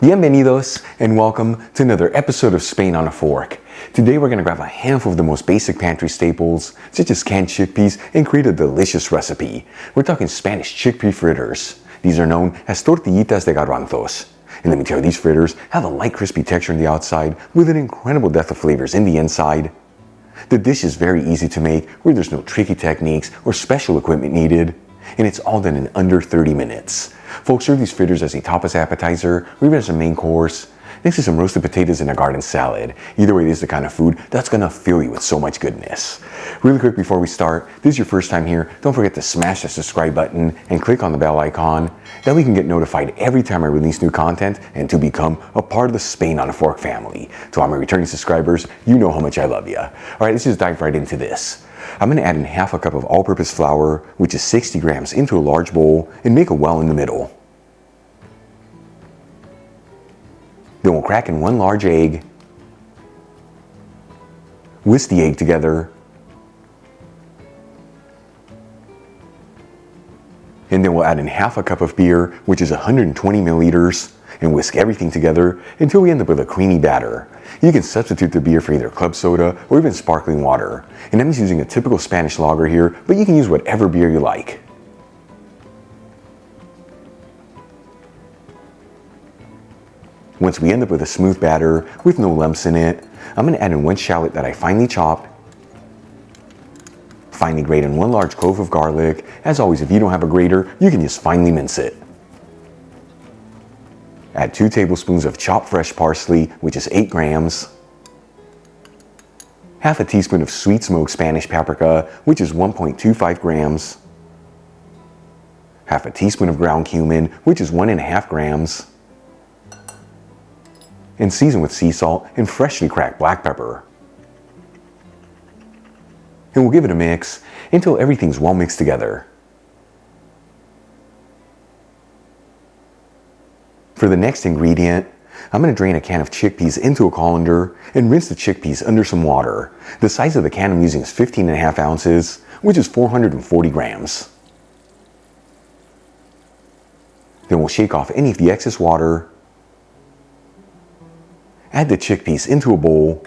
Bienvenidos and welcome to another episode of Spain on a Fork. Today we're going to grab a handful of the most basic pantry staples, such as canned chickpeas, and create a delicious recipe. We're talking Spanish chickpea fritters. These are known as tortillitas de garbanzos. And let me tell you, these fritters have a light crispy texture on the outside with an incredible depth of flavors in the inside. The dish is very easy to make, where there's no tricky techniques or special equipment needed, and it's all done in under 30 minutes. Folks, serve these fritters as a tapas appetizer or even as a main course, next to some roasted potatoes and a garden salad. Either way, it is the kind of food that's gonna fill you with so much goodness. Really quick before we start, if this is your first time here, don't forget to smash that subscribe button and click on the bell icon. That way you can get notified every time I release new content and to become a part of the Spain on a Fork family. To all my returning subscribers, you know how much I love you. All right, let's just dive right into this. I'm going to add in half a cup of all-purpose flour, which is 60 grams, into a large bowl and make a well in the middle. Then we'll crack in one large egg, whisk the egg together, and then we'll add in half a cup of beer, which is 120 milliliters, and whisk everything together until we end up with a creamy batter. You can substitute the beer for either club soda or even sparkling water. And I'm just using a typical Spanish lager here, but you can use whatever beer you like. Once we end up with a smooth batter with no lumps in it, I'm going to add in one shallot that I finely chopped. Finely grate in one large clove of garlic. As always, if you don't have a grater, you can just finely mince it. Add 2 tablespoons of chopped fresh parsley, which is 8 grams. Half a teaspoon of sweet smoked Spanish paprika, which is 1.25 grams. Half a teaspoon of ground cumin, which is 1.5 grams. And season with sea salt and freshly cracked black pepper. And we'll give it a mix until everything's well mixed together. For the next ingredient, I'm going to drain a can of chickpeas into a colander and rinse the chickpeas under some water. The size of the can I'm using is 15.5 ounces, which is 440 grams. Then we'll shake off any of the excess water. Add the chickpeas into a bowl.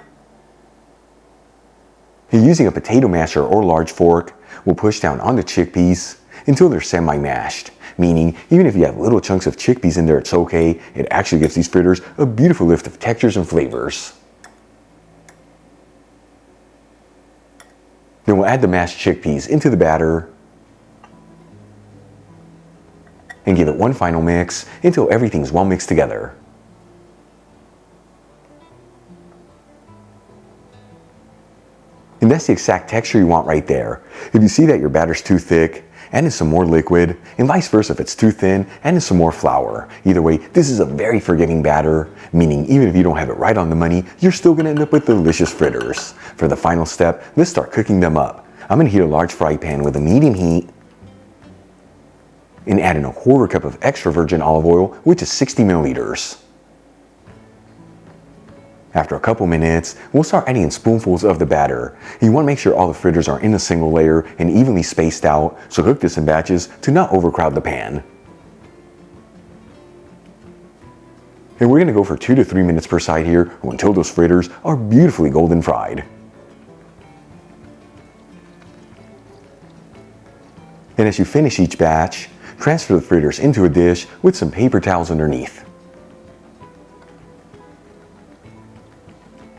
And using a potato masher or large fork, we'll push down on the chickpeas until they're semi-mashed. Meaning, even if you have little chunks of chickpeas in there, it's okay. It actually gives these fritters a beautiful lift of textures and flavors. Then we'll add the mashed chickpeas into the batter and give it one final mix until everything's well mixed together. And that's the exact texture you want right there. If you see that your batter's too thick, add in some more liquid, and vice versa if it's too thin, add in some more flour. Either way, this is a very forgiving batter, meaning even if you don't have it right on the money, you're still going to end up with delicious fritters. For the final step, let's start cooking them up. I'm going to heat a large fry pan with a medium heat and add in a quarter cup of extra virgin olive oil, which is 60 milliliters. After a couple minutes, we'll start adding in spoonfuls of the batter. You want to make sure all the fritters are in a single layer and evenly spaced out, so cook this in batches to not overcrowd the pan. And we're going to go for 2 to 3 minutes per side here until those fritters are beautifully golden fried. And as you finish each batch, transfer the fritters into a dish with some paper towels underneath.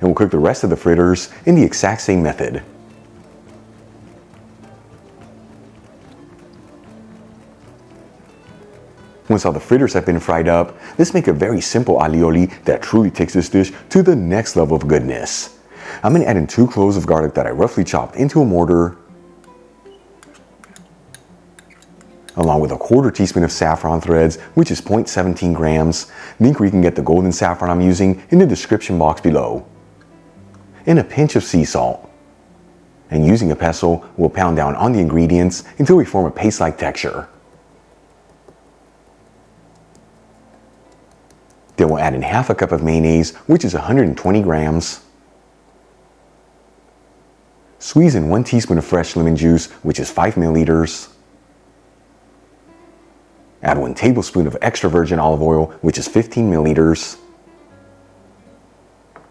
And we'll cook the rest of the fritters in the exact same method. Once all the fritters have been fried up, let's make a very simple alioli that truly takes this dish to the next level of goodness. I'm going to add in 2 cloves of garlic that I roughly chopped into a mortar, along with a quarter teaspoon of saffron threads, which is 0.17 grams. Link where you can get the golden saffron I'm using in the description box below. And a pinch of sea salt. And using a pestle, we'll pound down on the ingredients until we form a paste-like texture. Then we'll add in half a cup of mayonnaise, which is 120 grams. Squeeze in 1 teaspoon of fresh lemon juice, which is 5 milliliters. Add 1 tablespoon of extra virgin olive oil, which is 15 milliliters.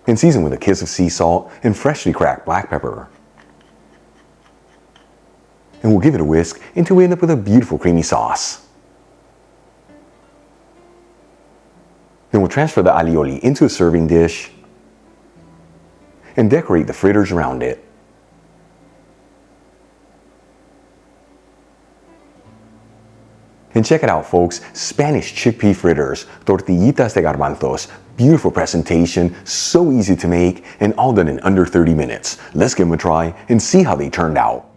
And season with a kiss of sea salt and freshly cracked black pepper. And we'll give it a whisk until we end up with a beautiful creamy sauce. Then we'll transfer the alioli into a serving dish and decorate the fritters around it. And check it out, folks, Spanish chickpea fritters, tortillitas de garbanzos. Beautiful presentation, so easy to make, and all done in under 30 minutes. Let's give them a try and see how they turned out.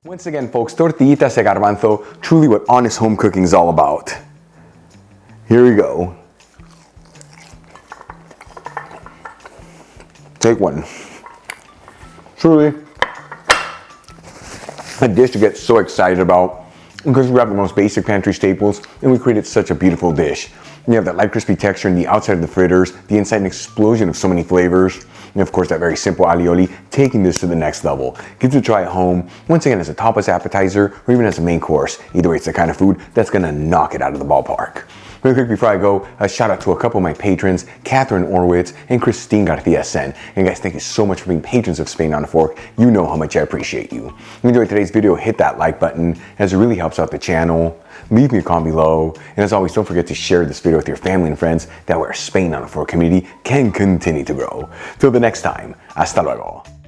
Once again, folks, tortillitas de garbanzo, truly what honest home cooking is all about. Here we go. Take one. Truly a dish to get so excited about because we have the most basic pantry staples and we created such a beautiful dish. You have that light crispy texture in the outside of the fritters, the inside an explosion of so many flavors, and of course that very simple alioli, taking this to the next level. Give it a try at home, once again as a tapas appetizer or even as a main course. Either way, it's the kind of food that's gonna knock it out of the ballpark. Really quick before I go, a shout out to a couple of my patrons, Catherine Orwitz and Christine Garcia Sen. And guys, thank you so much for being patrons of Spain on a Fork. You know how much I appreciate you. If you enjoyed today's video, hit that like button as it really helps out the channel. Leave me a comment below. And as always, don't forget to share this video with your family and friends. That way our Spain on a Fork community can continue to grow. Till the next time, hasta luego.